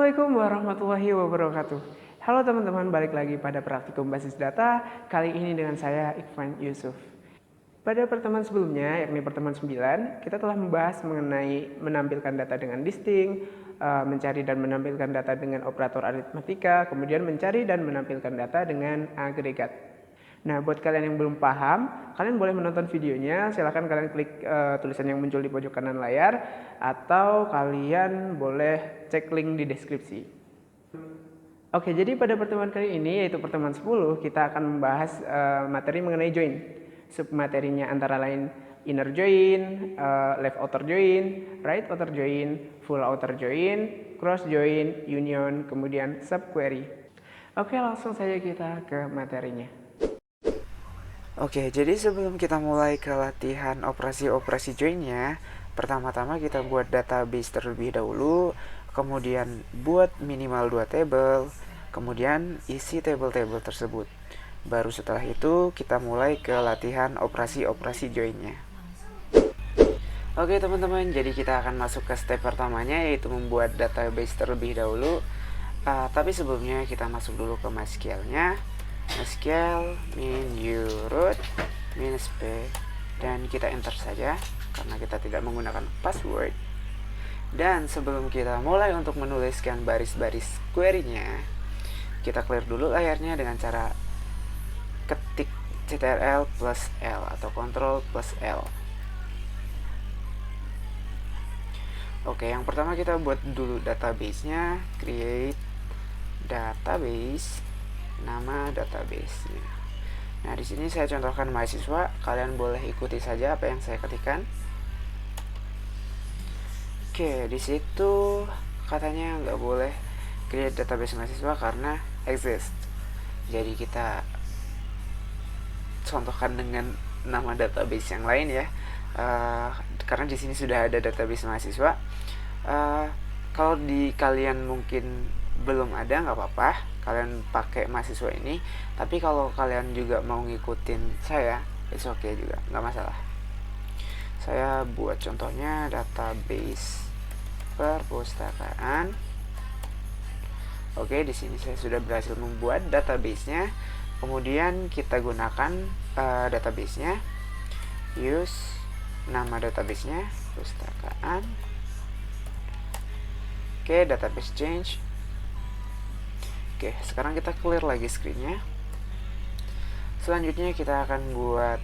Assalamualaikum warahmatullahi wabarakatuh. Halo teman-teman, balik lagi pada praktikum basis data. Kali ini dengan saya Ikhwan Yusuf. Pada pertemuan sebelumnya, yakni pertemuan 9, kita telah membahas mengenai menampilkan data dengan listing, mencari dan menampilkan data dengan operator aritmatika, kemudian mencari dan menampilkan data dengan agregat. Nah, buat kalian yang belum paham, kalian boleh menonton videonya. Silahkan kalian klik tulisan yang muncul di pojok kanan layar, atau kalian boleh cek link di deskripsi. Oke, jadi pada pertemuan kali ini, yaitu pertemuan 10, kita akan membahas materi mengenai join. Submaterinya antara lain inner join, left outer join, right outer join, full outer join, cross join, union, kemudian subquery. Oke, langsung saja kita ke materinya. Oke, jadi sebelum kita mulai ke latihan operasi-operasi joinnya, pertama-tama kita buat database terlebih dahulu, kemudian buat minimal 2 table, kemudian isi table-table tersebut. Baru setelah itu kita mulai ke latihan operasi-operasi joinnya. Oke teman-teman, jadi kita akan masuk ke step pertamanya, yaitu membuat database terlebih dahulu. Tapi sebelumnya kita masuk dulu ke MySQL-nya. MySQL min u root minus p, dan kita enter saja karena kita tidak menggunakan password. Dan sebelum kita mulai untuk menuliskan baris-baris query-nya, kita clear dulu layarnya dengan cara ketik ctrl plus L atau Ctrl plus L. Oke, yang pertama kita buat dulu database-nya, create database, nama database-nya. Nah, di sini saya contohkan mahasiswa, kalian boleh ikuti saja apa yang saya ketikkan. Oke, di situ katanya nggak boleh create database mahasiswa karena exist. Jadi kita contohkan dengan nama database yang lain ya. Karena di sini sudah ada database mahasiswa. Kalau di kalian mungkin belum ada, nggak apa-apa, kalian pakai mahasiswa ini. Tapi kalau kalian juga mau ngikutin saya, it's okay juga, nggak masalah. Saya buat contohnya database perpustakaan. Oke, di sini saya sudah berhasil membuat database-nya. Kemudian kita gunakan database-nya, use nama database-nya pustakaan. Oke, database change. Oke, sekarang kita clear lagi screen-nya. Selanjutnya kita akan buat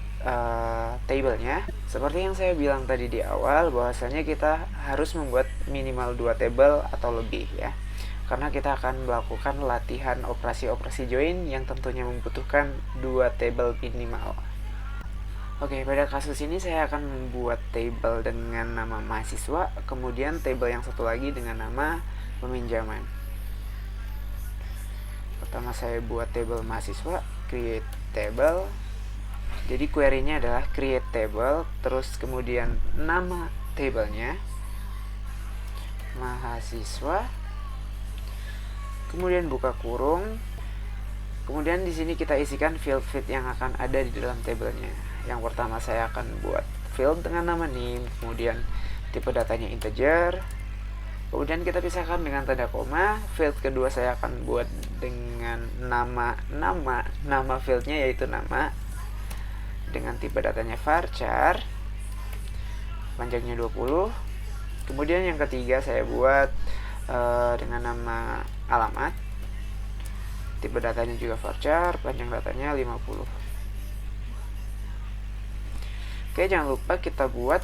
table-nya. Seperti yang saya bilang tadi di awal, bahwasanya kita harus membuat minimal 2 table atau lebih ya. Karena kita akan melakukan latihan operasi-operasi join yang tentunya membutuhkan 2 table minimal. Oke, pada kasus ini saya akan membuat table dengan nama mahasiswa, kemudian table yang satu lagi dengan nama peminjaman. Pertama saya buat table mahasiswa, create table. Jadi query-nya adalah create table, terus kemudian nama tablenya mahasiswa, kemudian buka kurung. Kemudian di sini kita isikan field-field yang akan ada di dalam tablenya. Yang pertama saya akan buat field dengan nama name, kemudian tipe datanya integer. Kemudian kita pisahkan dengan tanda koma. Field kedua saya akan buat dengan nama fieldnya yaitu nama, dengan tipe datanya varchar, panjangnya 20. Kemudian yang ketiga saya buat dengan nama alamat, tipe datanya juga varchar, panjang datanya 50. Oke, jangan lupa kita buat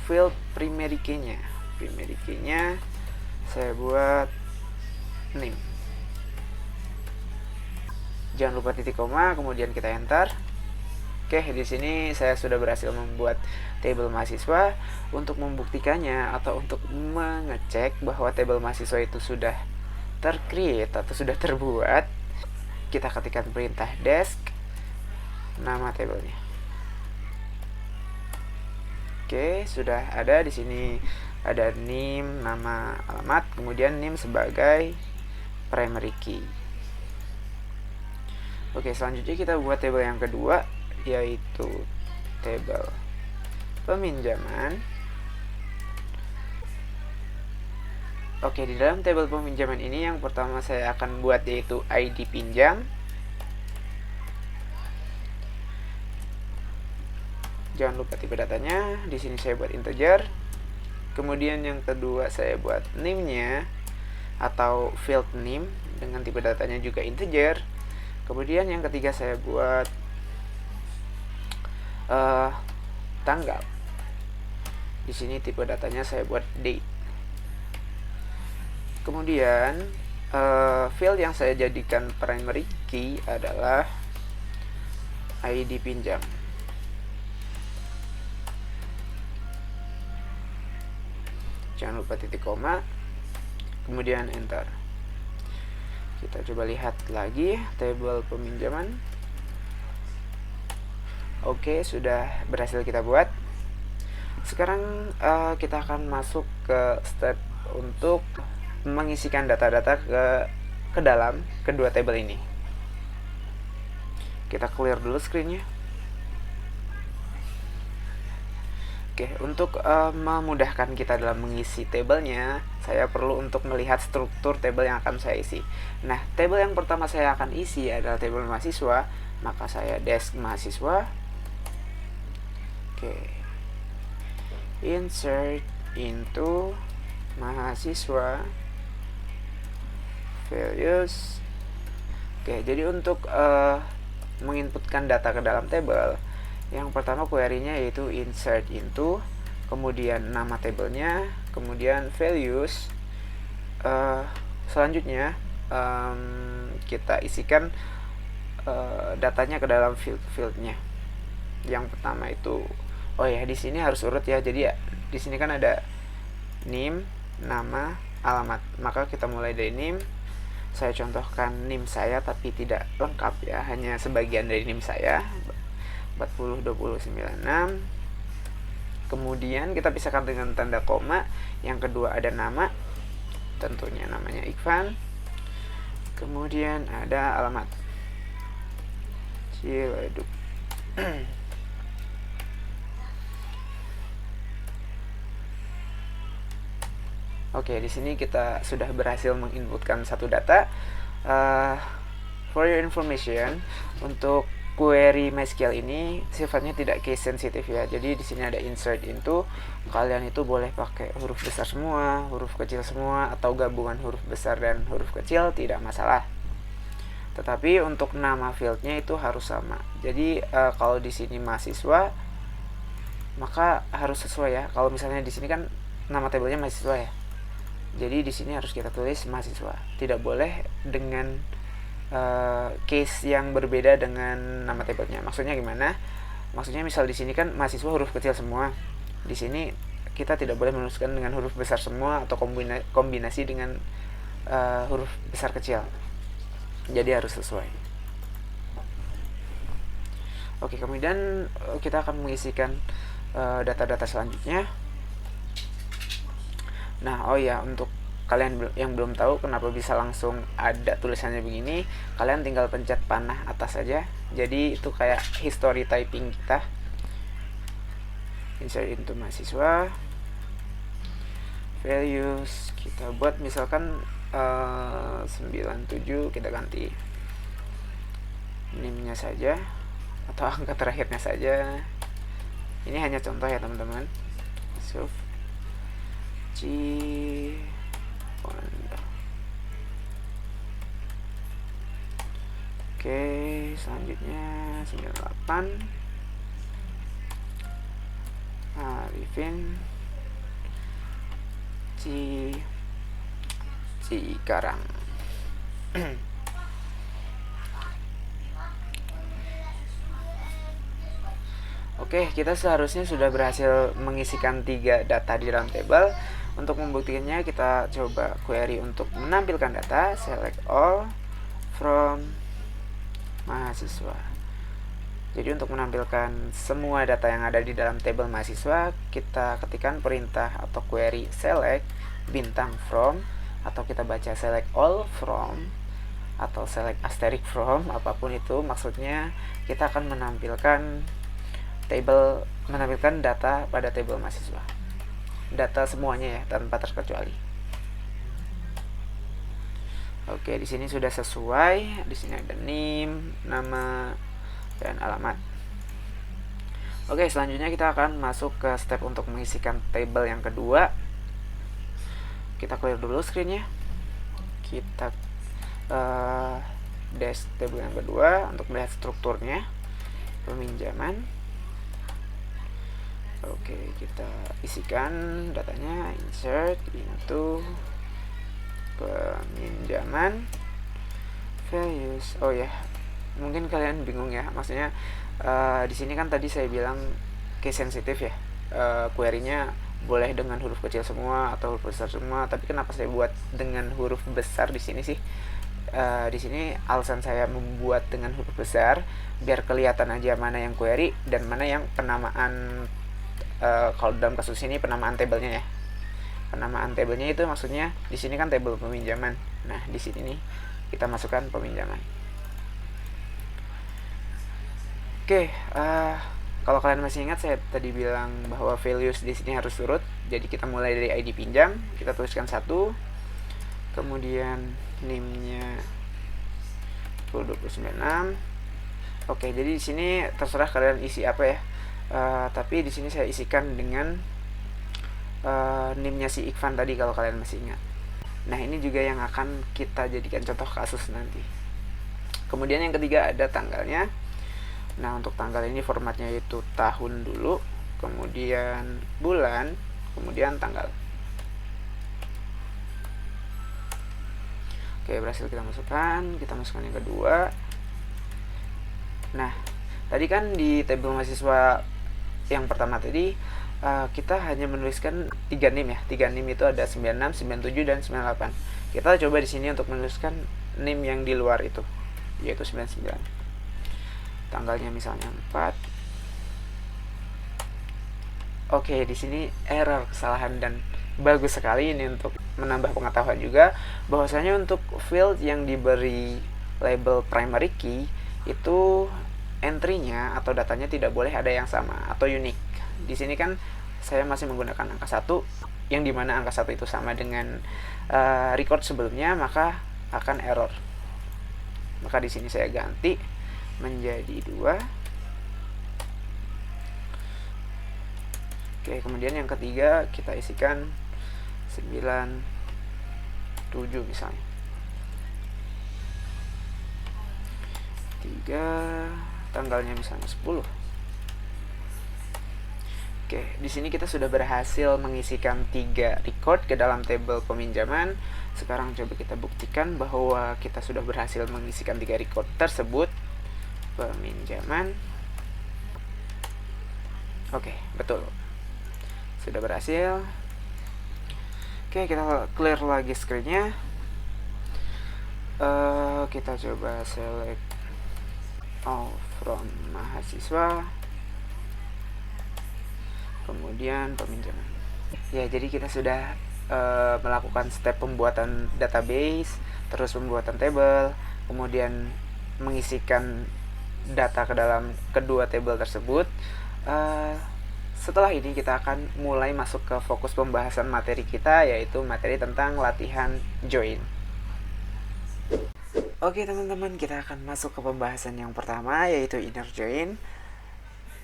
field primary key-nya. Primary key-nya saya buat name. Jangan lupa titik koma, kemudian kita enter. Oke, di sini saya sudah berhasil membuat table mahasiswa. Untuk membuktikannya atau untuk mengecek bahwa table mahasiswa itu sudah tercreate atau sudah terbuat, kita ketikkan perintah desk nama tablenya. Oke, sudah ada di sini, ada name, nama, alamat, kemudian name sebagai primary key. Oke, selanjutnya kita buat table yang kedua, yaitu table peminjaman. Oke, di dalam tabel peminjaman ini yang pertama saya akan buat yaitu ID pinjam. Jangan lupa tipe datanya. Di sini saya buat integer. Kemudian yang kedua saya buat name-nya atau field name dengan tipe datanya juga integer. Kemudian yang ketiga saya buat tanggal. Di sini tipe datanya saya buat date. Kemudian field yang saya jadikan primary key adalah ID pinjam. Jangan lupa titik koma, kemudian enter. Kita coba lihat lagi tabel peminjaman. Oke, sudah berhasil kita buat. Sekarang kita akan masuk ke step untuk mengisikan data-data ke dalam kedua tabel ini. Kita clear dulu screen-nya. Oke, untuk memudahkan kita dalam mengisi tabelnya, saya perlu untuk melihat struktur tabel yang akan saya isi. Nah, tabel yang pertama saya akan isi adalah tabel mahasiswa, maka saya desk mahasiswa. Oke. Insert into mahasiswa values. Oke, jadi untuk menginputkan data ke dalam tabel, yang pertama query-nya yaitu insert into, kemudian nama tabelnya, kemudian values. Selanjutnya kita isikan datanya ke dalam field-fieldnya. Yang pertama itu, oh ya, di sini harus urut ya. Jadi ya, di sini kan ada name, nama, alamat. Maka kita mulai dari name. Saya contohkan NIM saya tapi tidak lengkap ya, hanya sebagian dari NIM saya 402096. Kemudian kita pisahkan dengan tanda koma. Yang kedua ada nama, tentunya namanya Ikhvan. Kemudian ada alamat Ciledug. Oke, di sini kita sudah berhasil menginputkan satu data. For your information, untuk query MySQL ini sifatnya tidak case sensitive ya. Jadi di sini ada insert into, kalian itu boleh pakai huruf besar semua, huruf kecil semua, atau gabungan huruf besar dan huruf kecil, tidak masalah. Tetapi untuk nama fieldnya itu harus sama. Jadi kalau di sini mahasiswa, maka harus sesuai ya. Kalau misalnya di sini kan nama tabelnya mahasiswa ya. Jadi di sini harus kita tulis mahasiswa. Tidak boleh dengan case yang berbeda dengan nama tabelnya. Maksudnya gimana? Maksudnya misal di sini kan mahasiswa huruf kecil semua. Di sini kita tidak boleh menuliskan dengan huruf besar semua atau kombinasi dengan huruf besar kecil. Jadi harus sesuai. Oke, kemudian kita akan mengisikan data-data selanjutnya. Nah, oh ya, untuk kalian yang belum tahu kenapa bisa langsung ada tulisannya begini, kalian tinggal pencet panah atas saja. Jadi itu kayak history typing kita. Insert into mahasiswa, values kita buat misalkan 97, kita ganti name-nya saja atau angka terakhirnya saja. Ini hanya contoh ya teman-teman. Oke, selanjutnya 98 Arifin Cikarang. Oke, kita seharusnya sudah berhasil mengisikan 3 data di dalam tabel. Untuk membuktikannya kita coba query untuk menampilkan data, select all from mahasiswa. Jadi untuk menampilkan semua data yang ada di dalam tabel mahasiswa, kita ketikkan perintah atau query select bintang from, atau kita baca select all from, atau select asterisk from, apapun itu maksudnya. Kita akan menampilkan data pada tabel mahasiswa, data semuanya ya tanpa terkecuali. Oke, di sini sudah sesuai. Di sini ada NIM, nama, dan alamat. Oke, selanjutnya kita akan masuk ke step untuk mengisikan table yang kedua. Kita clear dulu screennya. Kita dash table yang kedua untuk melihat strukturnya. Peminjaman. Oke, kita isikan datanya, insert into peminjaman values. Oh ya, mungkin kalian bingung ya, maksudnya di sini kan tadi saya bilang case sensitif ya, query-nya boleh dengan huruf kecil semua atau huruf besar semua, tapi kenapa saya buat dengan huruf besar di sini sih? Di sini alasan saya membuat dengan huruf besar biar kelihatan aja mana yang query dan mana yang penamaan. Kalau dalam kasus ini penamaan tabelnya ya. Penamaan tabelnya itu maksudnya di sini kan tabel peminjaman. Nah, di sini nih kita masukkan peminjaman. Oke, kalau kalian masih ingat saya tadi bilang bahwa values di sini harus turut. Jadi kita mulai dari ID pinjam, kita tuliskan 1. Kemudian NIM-nya 296. Oke, jadi di sini terserah kalian isi apa ya. Tapi di sini saya isikan dengan NIM-nya si Ikvan tadi kalau kalian masih ingat. Nah, ini juga yang akan kita jadikan contoh kasus nanti. Kemudian yang ketiga ada tanggalnya. Nah, untuk tanggal ini formatnya itu tahun dulu, kemudian bulan, kemudian tanggal. Oke, berhasil kita masukkan yang kedua. Nah, tadi kan di tabel mahasiswa yang pertama tadi kita hanya menuliskan 3 NIM ya. 3 NIM itu ada 96, 97 dan 98. Kita coba di sini untuk menuliskan NIM yang di luar itu, yaitu 99. Tanggalnya misalnya 4. Oke, di sini error, kesalahan, dan bagus sekali ini untuk menambah pengetahuan juga bahwasanya untuk field yang diberi label primary key itu entry-nya atau datanya tidak boleh ada yang sama atau unik. Di sini kan saya masih menggunakan angka 1 yang dimana angka 1 itu sama dengan record sebelumnya, maka akan error. Maka di sini saya ganti menjadi 2. Oke, kemudian yang ketiga kita isikan 97 misalnya. 3, tanggalnya misalnya 10. Oke, di sini kita sudah berhasil mengisikan 3 record ke dalam tabel peminjaman. Sekarang coba kita buktikan bahwa kita sudah berhasil mengisikan 3 record tersebut. Peminjaman. Oke, betul. Sudah berhasil. Oke, kita clear lagi screen-nya. Kita coba select all from mahasiswa. Kemudian peminjaman. Ya, jadi kita sudah melakukan step pembuatan database, terus pembuatan table, kemudian mengisikan data ke dalam kedua table tersebut. Setelah ini kita akan mulai masuk ke fokus pembahasan materi kita, yaitu materi tentang latihan join. Oke teman-teman, kita akan masuk ke pembahasan yang pertama, yaitu inner join.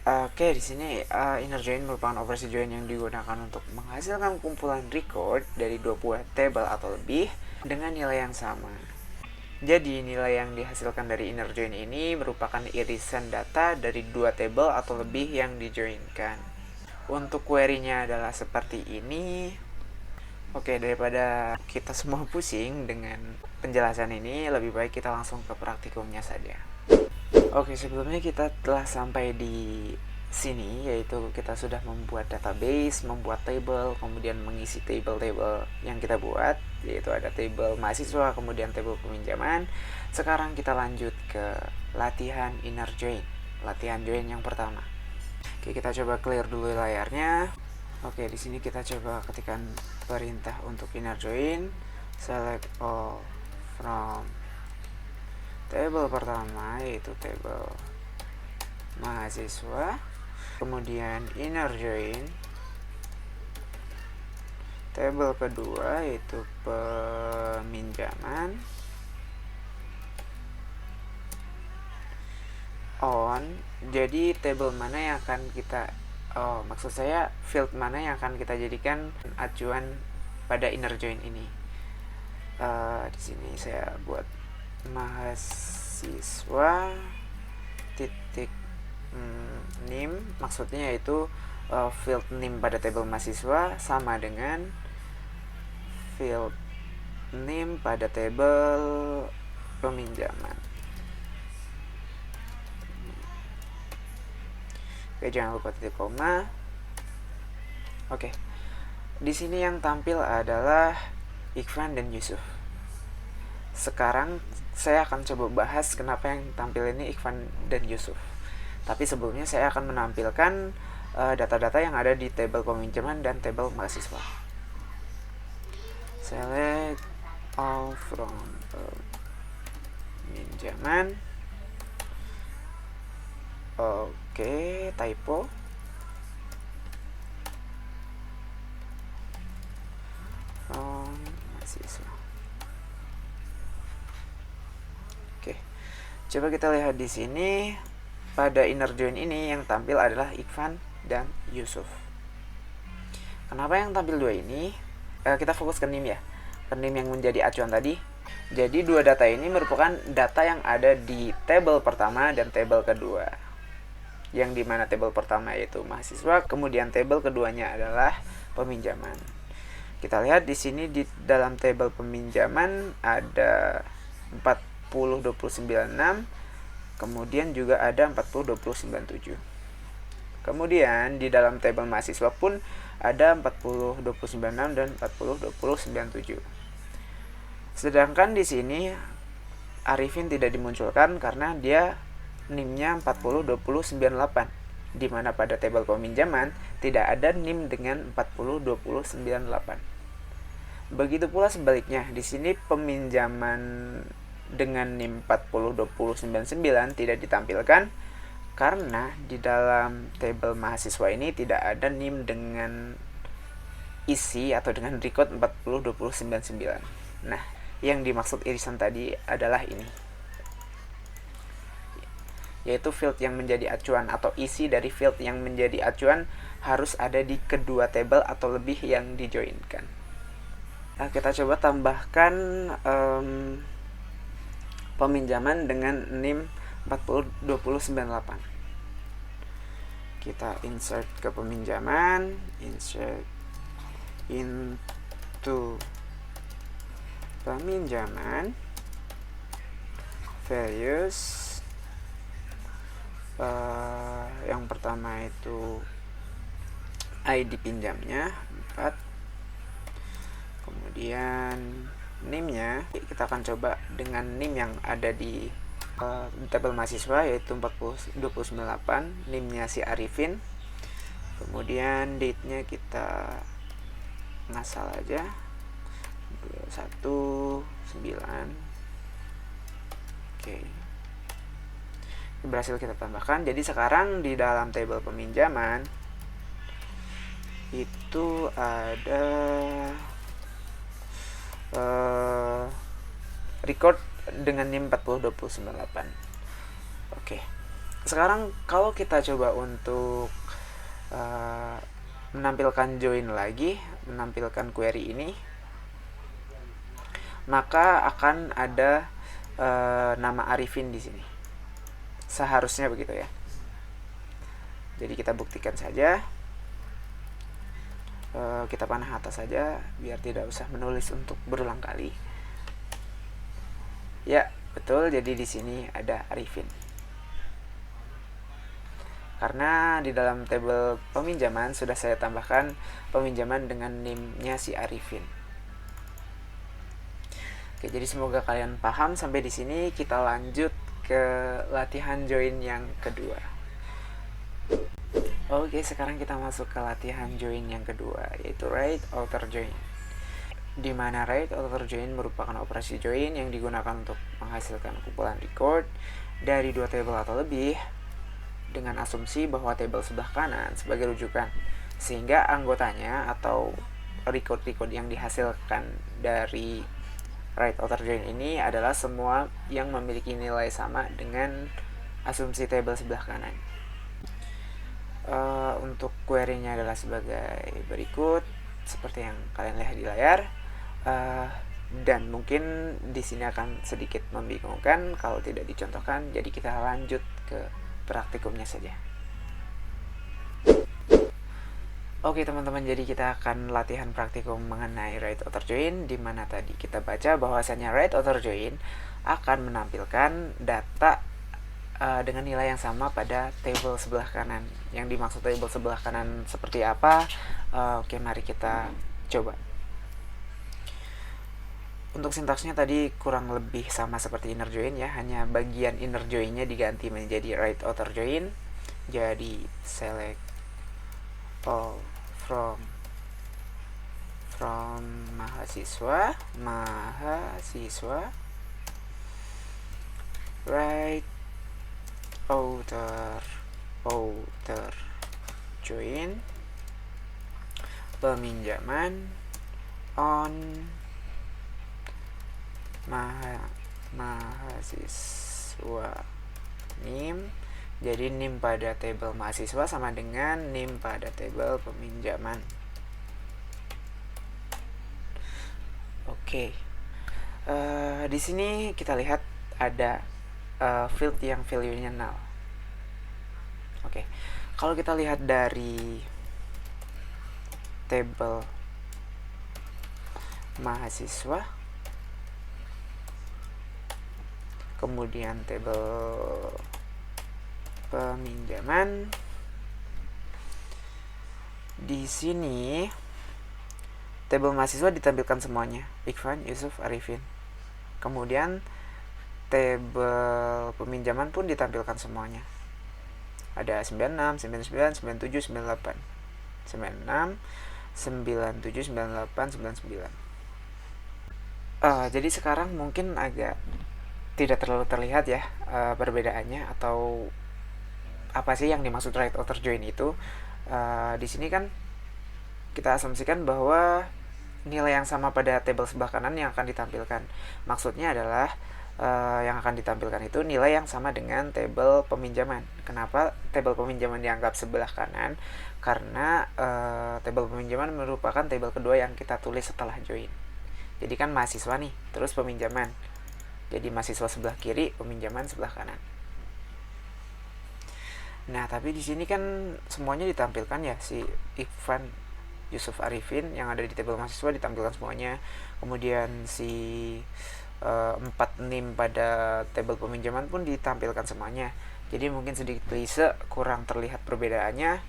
Oke, di sini inner join merupakan operasi join yang digunakan untuk menghasilkan kumpulan record dari 2 buah table atau lebih dengan nilai yang sama. Jadi nilai yang dihasilkan dari inner join ini merupakan irisan data dari 2 table atau lebih yang dijoinkan. Untuk query-nya adalah seperti ini. Oke, daripada kita semua pusing dengan penjelasan ini, lebih baik kita langsung ke praktikumnya saja. Oke, sebelumnya kita telah sampai di sini, yaitu kita sudah membuat database, membuat table, kemudian mengisi table-table yang kita buat, yaitu ada table mahasiswa, kemudian table peminjaman. Sekarang kita lanjut ke latihan inner join, latihan join yang pertama. Oke, kita coba clear dulu layarnya. Oke, di sini kita coba ketikkan perintah untuk inner join, select all from table pertama, yaitu table mahasiswa, kemudian inner join table kedua, yaitu peminjaman, on, jadi table mana yang akan kita maksud saya field mana yang akan kita jadikan acuan pada inner join ini. Di sini saya buat mahasiswa titik NIM, maksudnya yaitu field NIM pada table mahasiswa sama dengan field NIM pada table peminjaman. Oke, jangan lupa titik koma. Oke. Di sini yang tampil adalah Ikhwan dan Yusuf. Sekarang saya akan coba bahas kenapa yang tampil ini Ikhwan dan Yusuf. Tapi sebelumnya saya akan menampilkan data-data yang ada di tabel peminjaman dan tabel mahasiswa. Select all from peminjaman. Oke, typo. Mahasiswa. Oke. Coba kita lihat di sini pada inner join ini yang tampil adalah Ikhwan dan Yusuf. Kenapa yang tampil dua ini? Kita fokus ke NIM ya. Ke NIM yang menjadi acuan tadi. Jadi dua data ini merupakan data yang ada di tabel pertama dan tabel kedua. Yang dimana tabel pertama yaitu mahasiswa, kemudian tabel keduanya adalah peminjaman. Kita lihat di sini di dalam tabel peminjaman ada 40,296, kemudian juga ada 40,297. Kemudian di dalam tabel mahasiswa pun ada 40,296 dan 40,297. Sedangkan di sini Arifin tidak dimunculkan karena dia NIM-nya 40,298, di mana pada tabel peminjaman tidak ada NIM dengan 40,298. Begitu pula sebaliknya, di sini peminjaman dengan NIM 40,299 tidak ditampilkan karena di dalam tabel mahasiswa ini tidak ada NIM dengan isi atau dengan record 40,299. Nah, yang dimaksud irisan tadi adalah ini, yaitu field yang menjadi acuan atau isi dari field yang menjadi acuan harus ada di kedua tabel atau lebih yang dijoinkan. Nah, kita coba tambahkan peminjaman dengan NIM 40,298. Kita insert ke peminjaman, insert into peminjaman, values. Yang pertama itu ID pinjamnya 4, kemudian NIM-nya kita akan coba dengan NIM yang ada di tabel mahasiswa yaitu 40,298, NIM-nya si Arifin. Kemudian date-nya kita ngasal aja 19. Oke. Berhasil kita tambahkan. Jadi sekarang di dalam tabel peminjaman itu ada record dengan NIM 40,298. Oke. Sekarang kalau kita coba untuk menampilkan join lagi, menampilkan query ini, maka akan ada nama Arifin di sini. Seharusnya begitu ya. Jadi kita buktikan saja. Kita panah atas saja biar tidak usah menulis untuk berulang kali. Ya, betul. Jadi di sini ada Arifin. Karena di dalam tabel peminjaman sudah saya tambahkan peminjaman dengan NIM-nya si Arifin. Oke, jadi semoga kalian paham sampai di sini. Kita lanjut ke latihan join yang kedua. Oke, sekarang kita masuk ke latihan join yang kedua, yaitu right outer join. Di mana right outer join merupakan operasi join yang digunakan untuk menghasilkan kumpulan record dari dua tabel atau lebih dengan asumsi bahwa tabel sebelah kanan sebagai rujukan, sehingga anggotanya atau record-record yang dihasilkan dari right outer join ini adalah semua yang memiliki nilai sama dengan asumsi table sebelah kanan. Untuk query-nya adalah sebagai berikut, seperti yang kalian lihat di layar. Dan mungkin di sini akan sedikit membingungkan kalau tidak dicontohkan, jadi kita lanjut ke praktikumnya saja. Oke teman-teman, jadi kita akan latihan praktikum mengenai right outer join, di mana tadi kita baca bahwasanya right outer join akan menampilkan data dengan nilai yang sama pada table sebelah kanan. Yang dimaksud table sebelah kanan seperti apa? Oke, mari kita coba. Untuk sintaksnya tadi kurang lebih sama seperti inner join ya, hanya bagian inner join-nya diganti menjadi right outer join. Jadi select all from mahasiswa right outer join peminjaman on mahasiswa NIM. Jadi NIM pada tabel mahasiswa sama dengan NIM pada tabel peminjaman. Oke. Di sini kita lihat ada field yang value-nya null. Oke. Kalau kita lihat dari tabel mahasiswa, kemudian tabel peminjaman, di sini tabel mahasiswa ditampilkan semuanya, Ikhwan, Yusuf, Arifin. Kemudian tabel peminjaman pun ditampilkan semuanya. Ada 96, 99, 97, 98. 96, 97, 98, 99. Jadi sekarang mungkin agak tidak terlalu terlihat ya perbedaannya, atau apa sih yang dimaksud right outer join itu. Di sini kan kita asumsikan bahwa nilai yang sama pada tabel sebelah kanan yang akan ditampilkan. Maksudnya adalah yang akan ditampilkan itu nilai yang sama dengan tabel peminjaman. Kenapa tabel peminjaman dianggap sebelah kanan? Karena tabel peminjaman merupakan tabel kedua yang kita tulis setelah join. Jadi kan mahasiswa nih, terus peminjaman. Jadi mahasiswa sebelah kiri, peminjaman sebelah kanan. Nah, tapi di sini kan semuanya ditampilkan ya, si Ikhwan, Yusuf, Arifin yang ada di tabel mahasiswa ditampilkan semuanya. Kemudian si 4 NIM pada tabel peminjaman pun ditampilkan semuanya. Jadi mungkin sedikit klise, kurang terlihat perbedaannya.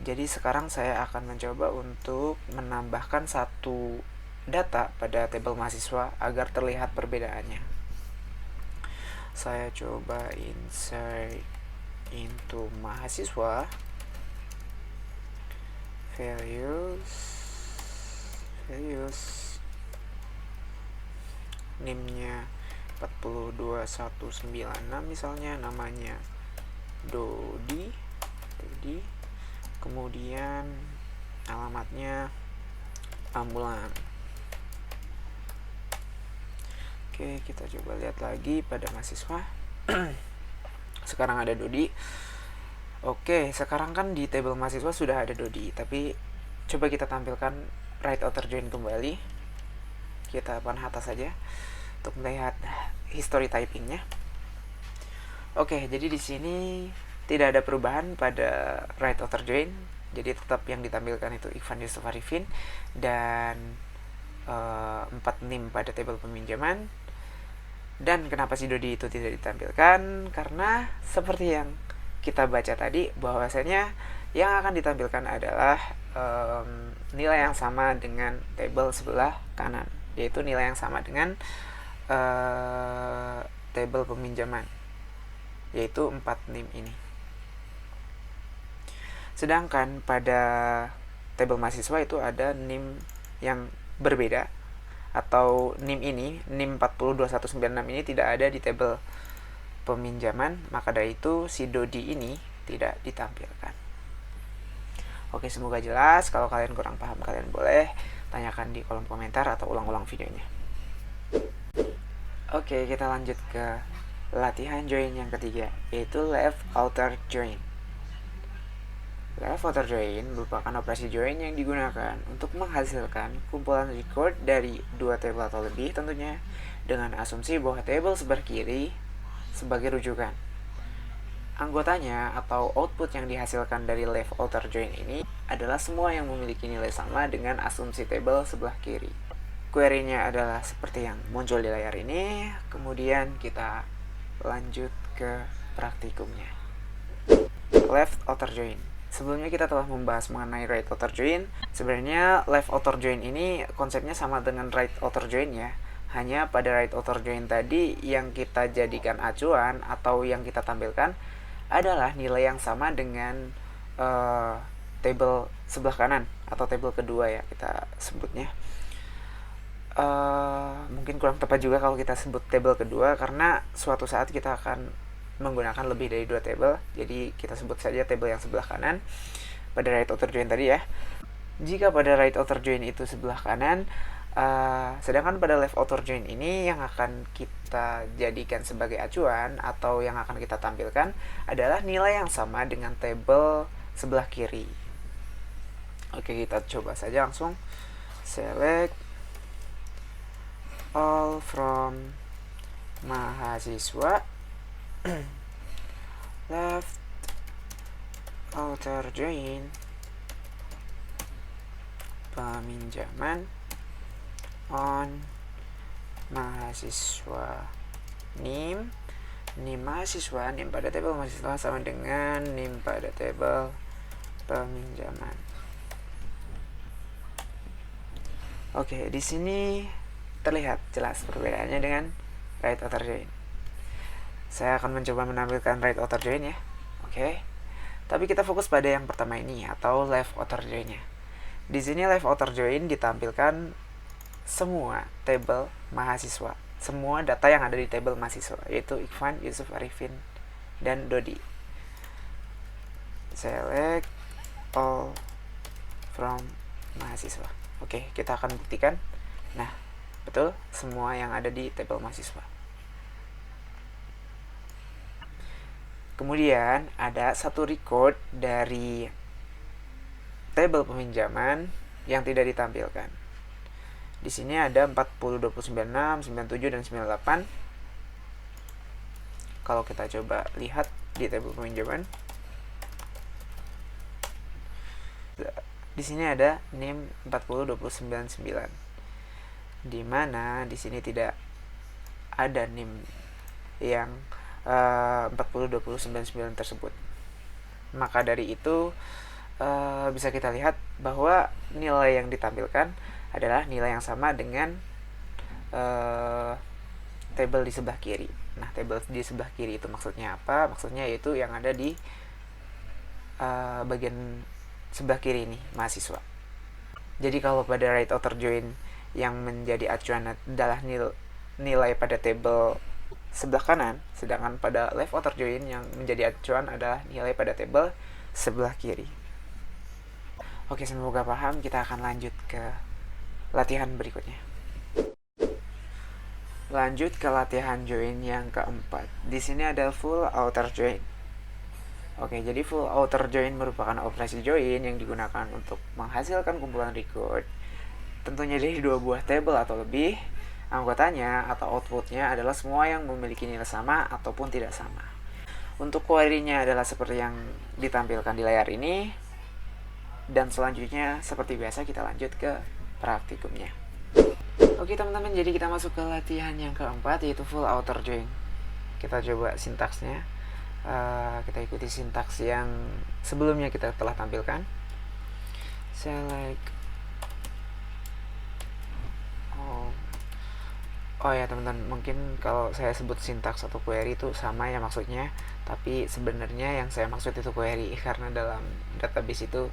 Jadi sekarang saya akan mencoba untuk menambahkan satu data pada tabel mahasiswa agar terlihat perbedaannya. Saya coba insert into mahasiswa, values NIM-nya 42196 misalnya, namanya Dodi, kemudian alamatnya ambulan. Oke, kita coba lihat lagi pada mahasiswa. Sekarang ada Dodi. Oke, sekarang kan di tabel mahasiswa sudah ada Dodi, tapi coba kita tampilkan right outer join kembali. Kita panah atas saja untuk melihat history typingnya. Oke, jadi di sini tidak ada perubahan pada right outer join. Jadi tetap yang ditampilkan itu Ikhwan, Yusuf, Arifin, dan 4 NIM pada tabel peminjaman. Dan kenapa si Dodi itu tidak ditampilkan? Karena seperti yang kita baca tadi, bahwasanya yang akan ditampilkan adalah nilai yang sama dengan tabel sebelah kanan, yaitu nilai yang sama dengan tabel peminjaman, yaitu 4 NIM ini. Sedangkan pada tabel mahasiswa itu ada NIM yang berbeda, atau NIM ini, NIM 402196 ini tidak ada di tabel peminjaman, maka dari itu si Dodi ini tidak ditampilkan. Oke, semoga jelas. Kalau kalian kurang paham, kalian boleh tanyakan di kolom komentar atau ulang-ulang videonya. Oke, kita lanjut ke latihan join yang ketiga, yaitu left outer join. Left outer join merupakan operasi join yang digunakan untuk menghasilkan kumpulan record dari dua table atau lebih, tentunya dengan asumsi bahwa table sebelah kiri sebagai rujukan. Anggotanya atau output yang dihasilkan dari left outer join ini adalah semua yang memiliki nilai sama dengan asumsi table sebelah kiri. Query-nya adalah seperti yang muncul di layar ini. Kemudian kita lanjut ke praktikumnya. Left outer join. Sebelumnya kita telah membahas mengenai right outer join. Sebenarnya left outer join ini konsepnya sama dengan right outer join ya. Hanya pada right outer join tadi yang kita jadikan acuan atau yang kita tampilkan adalah nilai yang sama dengan table sebelah kanan atau table kedua ya kita sebutnya. Mungkin kurang tepat juga kalau kita sebut table kedua karena suatu saat kita akan menggunakan lebih dari dua table, jadi kita sebut saja table yang sebelah kanan pada right outer join tadi ya. Jika pada right outer join itu sebelah kanan, sedangkan pada left outer join ini yang akan kita jadikan sebagai acuan atau yang akan kita tampilkan adalah nilai yang sama dengan table sebelah kiri. Oke, kita coba saja langsung select all from mahasiswa left outer join peminjaman on mahasiswa NIM mahasiswa, NIM pada table mahasiswa sama dengan NIM pada table peminjaman. Oke, di sini terlihat jelas perbedaannya dengan right outer join. Saya akan mencoba menampilkan right outer join ya. Oke. Tapi kita fokus pada yang pertama ini atau left outer join-nya. Di sini left outer join ditampilkan semua table mahasiswa, semua data yang ada di table mahasiswa, yaitu Ikhwan, Yusuf, Arifin, dan Dodi. Select all from mahasiswa. Oke, kita akan buktikan. Nah, betul semua yang ada di table mahasiswa. Kemudian ada satu record dari table peminjaman yang tidak ditampilkan. Di sini ada 40, 29, 6, 97 dan 98. Kalau kita coba lihat di table peminjaman, di sini ada NIM 40, 29, 9. Di mana di sini tidak ada NIM yang 40, 29, 9 tersebut. Maka dari itu bisa kita lihat bahwa nilai yang ditampilkan adalah nilai yang sama dengan table di sebelah kiri. Nah, table di sebelah kiri itu maksudnya apa? Maksudnya yaitu yang ada di bagian sebelah kiri ini, mahasiswa. Jadi kalau pada right outer join yang menjadi acuan adalah nilai pada table sebelah kanan, sedangkan pada left outer join yang menjadi acuan adalah nilai pada table sebelah kiri. Oke, semoga paham. Kita akan lanjut ke latihan berikutnya. Lanjut ke latihan join yang keempat. Di sini ada full outer join. Oke, jadi full outer join merupakan operasi join yang digunakan untuk menghasilkan kumpulan record, tentunya dari dua buah table atau lebih. Anggotanya atau outputnya adalah semua yang memiliki nilai sama ataupun tidak sama. Untuk query-nya adalah seperti yang ditampilkan di layar ini. Dan selanjutnya seperti biasa kita lanjut ke praktikumnya. Oke teman-teman, jadi kita masuk ke latihan yang keempat, yaitu full outer join. Kita coba sintaksnya. Kita ikuti sintaks yang sebelumnya kita telah tampilkan. Select all. Oh ya teman-teman, mungkin kalau saya sebut sintaks atau query itu sama ya maksudnya, tapi sebenarnya yang saya maksud itu query karena dalam database itu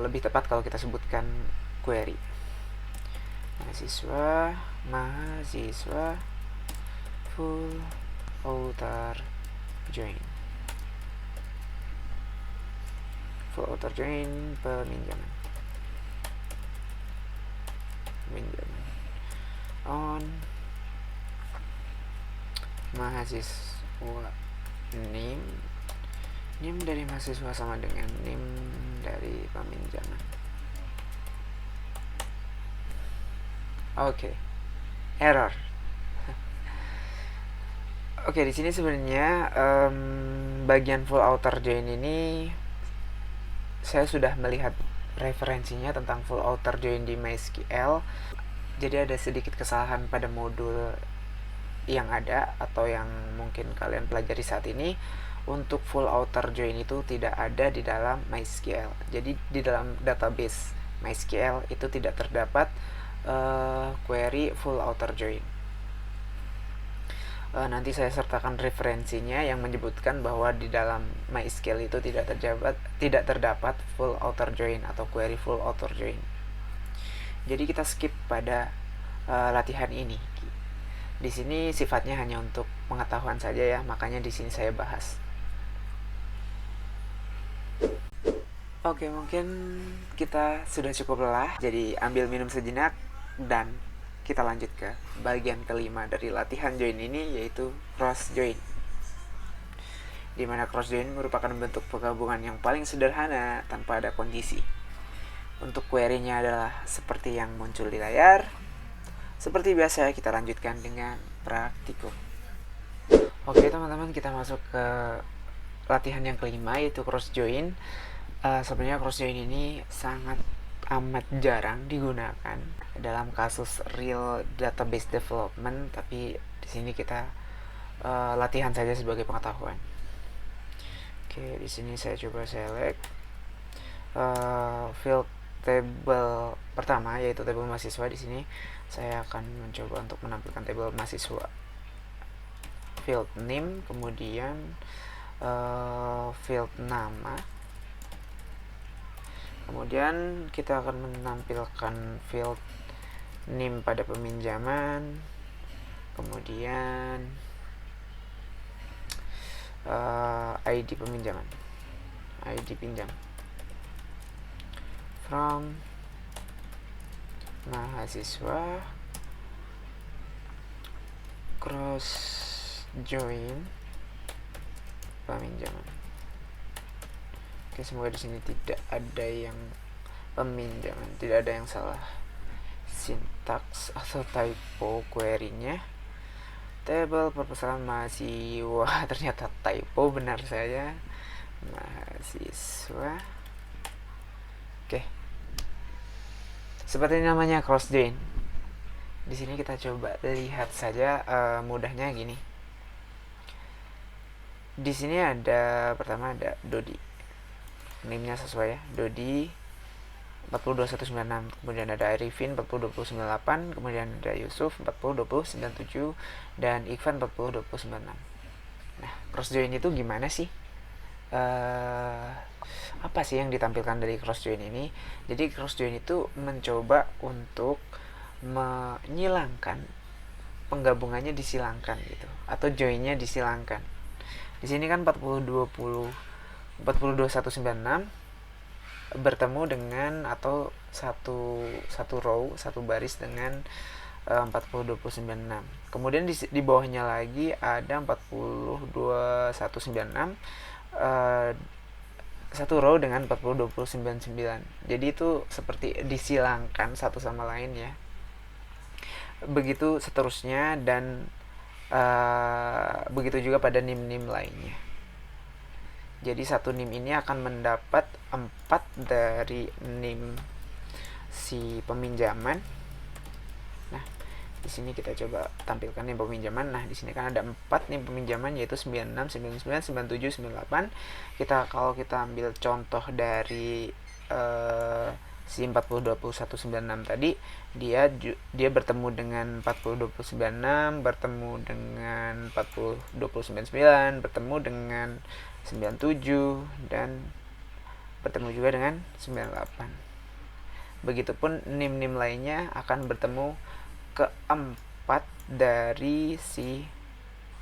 lebih tepat kalau kita sebutkan query. Mahasiswa full outer join. Full outer join peminjaman on mahasiswa NIM. NIM dari mahasiswa sama dengan NIM dari peminjaman. Oke. Error. Oke, di sini sebenarnya bagian full outer join ini saya sudah melihat referensinya tentang full outer join di MySQL. Jadi ada sedikit kesalahan pada modul yang ada atau yang mungkin kalian pelajari saat ini. Untuk full outer join itu tidak ada di dalam MySQL. Jadi di dalam database MySQL itu tidak terdapat query full outer join. Nanti saya sertakan referensinya yang menyebutkan bahwa di dalam MySQL itu tidak terdapat full outer join atau query full outer join. Jadi kita skip pada latihan ini. Di sini sifatnya hanya untuk pengetahuan saja ya, makanya di sini saya bahas. Oke, mungkin kita sudah cukup lelah, jadi ambil minum sejenak dan kita lanjut ke bagian kelima dari latihan join ini, yaitu cross join. Dimana cross join merupakan bentuk penggabungan yang paling sederhana tanpa ada kondisi. Untuk query-nya adalah seperti yang muncul di layar. Seperti biasa, kita lanjutkan dengan praktikum. Oke teman-teman, kita masuk ke latihan yang kelima, yaitu cross join. Sebenarnya cross join ini sangat amat jarang digunakan dalam kasus real database development, tapi di sini kita latihan saja sebagai pengetahuan. Oke, di sini saya coba select field table pertama, yaitu tabel mahasiswa. Di sini saya akan mencoba untuk menampilkan tabel mahasiswa, field name, kemudian field nama. Kemudian kita akan menampilkan field name pada peminjaman, kemudian ID peminjaman, ID pinjam, from mahasiswa, cross join peminjaman. Oke, semoga di sini tidak ada yang peminjaman, tidak ada yang salah sintaks atau typo query-nya. Table perpustakaan mahasiswa, ternyata typo, benar saya, mahasiswa. Oke, seperti namanya cross join. Di sini kita coba lihat saja mudahnya gini. Di sini ada pertama ada Dodi. Name-nya sesuai ya, Dodi 402.196, kemudian ada Arifin 40.20.98, kemudian ada Yusuf 40.20.97, dan Ikhwan 40.20.96. Nah, cross join itu gimana sih? Apa sih yang ditampilkan dari cross join ini? Jadi cross join itu mencoba untuk menyilangkan penggabungannya, disilangkan gitu, atau joinnya disilangkan. Di sini kan 42196 bertemu dengan atau satu row, satu baris dengan 40296. Kemudian di bawahnya lagi ada 42196 satu row dengan 40299. Jadi itu seperti disilangkan satu sama lain ya. Begitu seterusnya, dan begitu juga pada nim-nim lainnya. Jadi satu nim ini akan mendapat 4 dari nim si peminjaman. Nah, di sini kita coba tampilkan nim peminjaman. Nah, di sini kan ada 4 nim peminjaman, yaitu 96, 99, 97, 98. Kalau kita ambil contoh dari si 402196 tadi, dia bertemu dengan 402096, bertemu dengan 40299, bertemu dengan 97, dan bertemu juga dengan 98. Begitupun nim-nim lainnya akan bertemu keempat dari si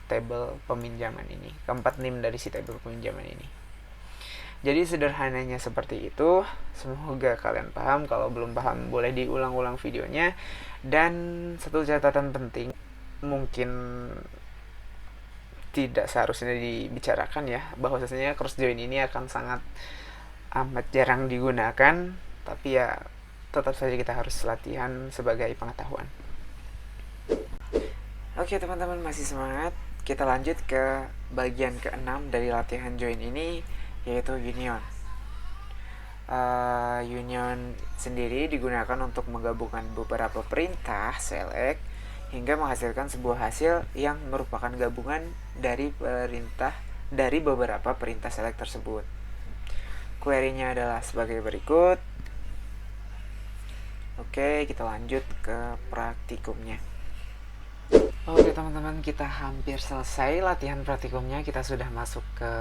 tabel peminjaman ini, keempat nim dari si tabel peminjaman ini. Jadi sederhananya seperti itu. Semoga kalian paham. Kalau belum paham boleh diulang-ulang videonya. Dan satu catatan penting, mungkin tidak seharusnya dibicarakan ya, bahwasanya cross join ini akan sangat amat jarang digunakan, tapi ya tetap saja kita harus latihan sebagai pengetahuan. Oke teman-teman, masih semangat? Kita lanjut ke bagian ke-6 dari latihan join ini, yaitu union. Union sendiri digunakan untuk menggabungkan beberapa perintah select hingga menghasilkan sebuah hasil yang merupakan gabungan dari beberapa perintah select tersebut. Query-nya adalah sebagai berikut. Oke, kita lanjut ke praktikumnya. Oke teman-teman, kita hampir selesai latihan praktikumnya. Kita sudah masuk ke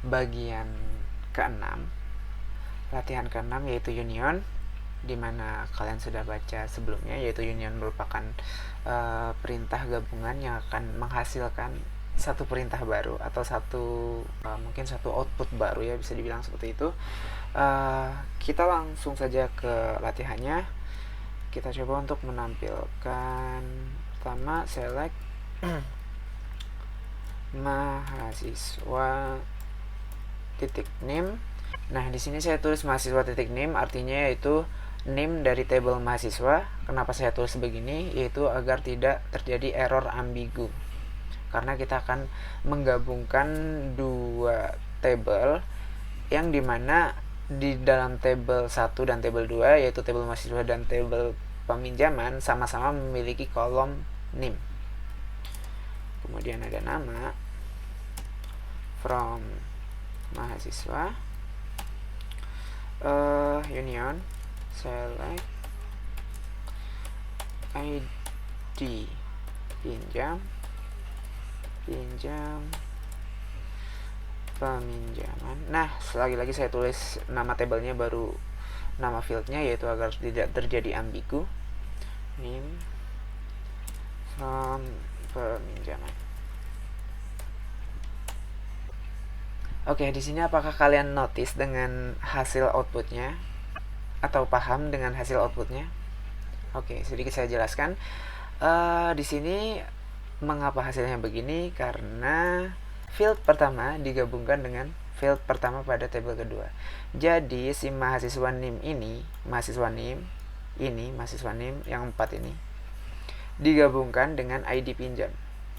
bagian ke-6. Latihan ke-6 yaitu union, dimana kalian sudah baca sebelumnya, yaitu union merupakan perintah gabungan yang akan menghasilkan satu perintah baru atau mungkin satu output baru ya, bisa dibilang seperti itu. Kita langsung saja ke latihannya. Kita coba untuk menampilkan pertama select mahasiswa titik name. Nah, di sini saya tulis mahasiswa titik name, artinya yaitu name dari tabel mahasiswa. Kenapa saya tulis begini? Yaitu agar tidak terjadi error ambigu. Karena kita akan menggabungkan dua tabel yang dimana di dalam tabel 1 dan tabel 2, yaitu tabel mahasiswa dan tabel peminjaman, sama-sama memiliki kolom name. Kemudian ada nama from mahasiswa, union select ID pinjam peminjaman. Nah, lagi saya tulis nama tabelnya baru nama fieldnya, yaitu agar tidak terjadi ambigu. Name from peminjaman. Oke, di sini apakah kalian notice dengan hasil outputnya atau paham dengan hasil outputnya? Oke, sedikit saya jelaskan. Di sini mengapa hasilnya begini? Karena field pertama digabungkan dengan field pertama pada tabel kedua. Jadi si mahasiswa name yang 4 ini digabungkan dengan ID pinjam.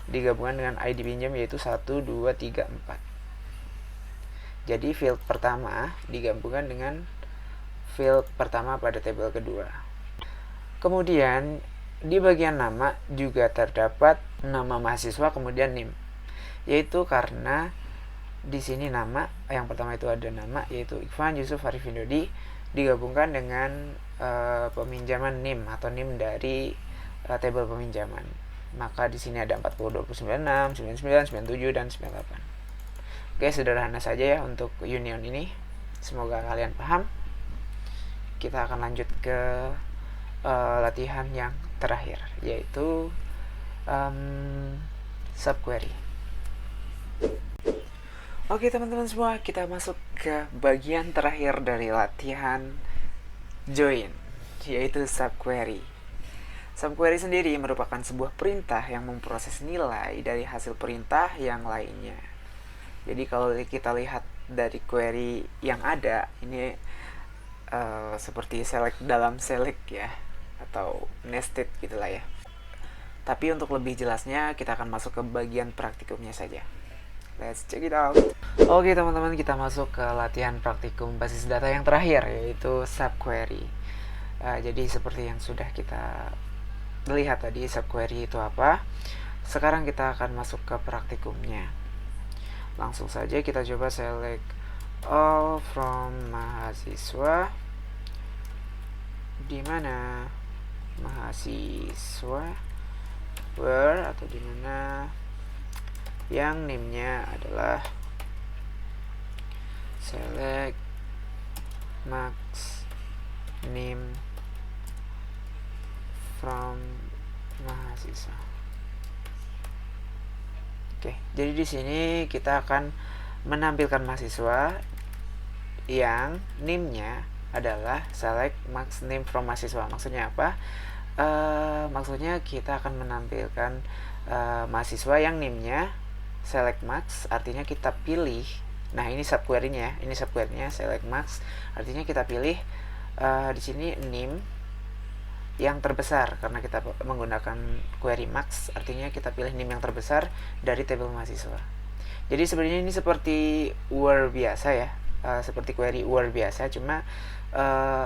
Yaitu 1, 2, 3, 4. Jadi field pertama digabungkan dengan field pertama pada tabel kedua. Kemudian di bagian nama juga terdapat nama mahasiswa kemudian name. Yaitu karena di sini nama yang pertama itu ada nama, yaitu Ikhwan Yusuf Arifin Dodi, digabungkan dengan peminjaman name atau name dari tabel peminjaman. Maka di sini ada 40, 29, 6, 99, 97 dan 98. Oke, sederhana saja ya untuk union ini. Semoga kalian paham. Kita akan lanjut ke latihan yang terakhir, yaitu subquery. Oke teman-teman semua, kita masuk ke bagian terakhir dari latihan join, yaitu subquery. Subquery sendiri merupakan sebuah perintah yang memproses nilai dari hasil perintah yang lainnya. Jadi kalau kita lihat dari query yang ada, ini seperti select dalam select ya, atau nested gitulah ya. Tapi untuk lebih jelasnya kita akan masuk ke bagian praktikumnya saja. Let's check it out. Oke teman-teman, kita masuk ke latihan praktikum basis data yang terakhir, yaitu subquery. Jadi seperti yang sudah kita lihat tadi, subquery itu apa. Sekarang kita akan masuk ke praktikumnya. Langsung saja kita coba select all from mahasiswa, di mana mahasiswa where atau di mana yang name-nya adalah select max name from mahasiswa. Oke, jadi di sini kita akan menampilkan mahasiswa yang name-nya adalah select max name from mahasiswa. Maksudnya apa? Maksudnya kita akan menampilkan mahasiswa yang name-nya select max artinya kita pilih. Nah, ini subquery-nya ya. Ini subquery-nya select max artinya kita pilih di sini name yang terbesar karena kita menggunakan query max artinya kita pilih name yang terbesar dari tabel mahasiswa. Jadi sebenarnya ini seperti UR biasa ya, seperti query UR biasa, cuma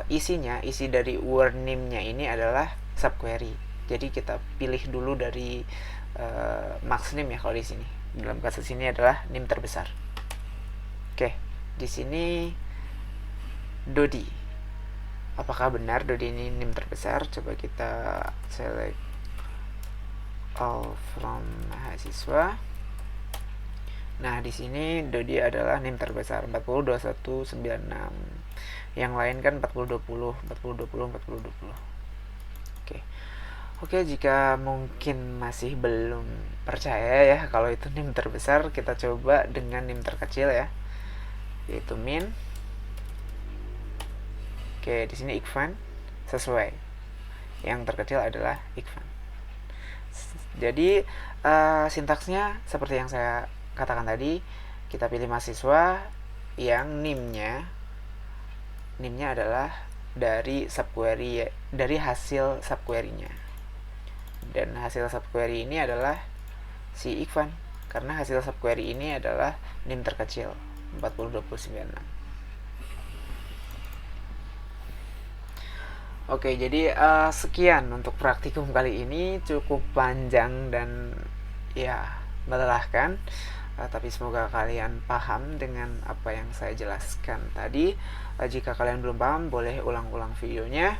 isi dari UR name-nya ini adalah subquery. Jadi kita pilih dulu dari max name ya kalau di sini. Dalam kasus ini adalah name terbesar. Oke, di sini Dodi. Apakah benar Dodi ini name terbesar? Coba kita select all from mahasiswa. Nah, di sini Dodi adalah name terbesar 402196. Yang lain kan 4020, 4020, 4020. Oke. Oke, jika mungkin masih belum percaya ya kalau itu name terbesar, kita coba dengan name terkecil ya. Yaitu min. Oke, di sini Ikvan sesuai. Yang terkecil adalah Ikvan. Jadi sintaksnya seperti yang saya katakan tadi, kita pilih mahasiswa yang name-nya adalah dari subquery, dari hasil subquery-nya. Dan hasil subquery ini adalah si Ikvan karena hasil subquery ini adalah name terkecil 402096. Oke, jadi sekian untuk praktikum kali ini, cukup panjang dan ya melelahkan, tapi semoga kalian paham dengan apa yang saya jelaskan tadi. Jika kalian belum paham, boleh ulang-ulang videonya.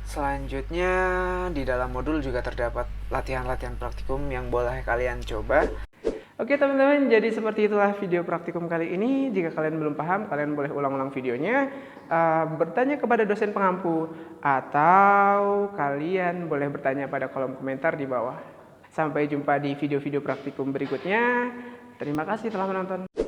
Selanjutnya di dalam modul juga terdapat latihan-latihan praktikum yang boleh kalian coba. Oke teman-teman, jadi seperti itulah video praktikum kali ini. Jika kalian belum paham, kalian boleh ulang-ulang videonya, bertanya kepada dosen pengampu, atau kalian boleh bertanya pada kolom komentar di bawah. Sampai jumpa di video-video praktikum berikutnya. Terima kasih telah menonton.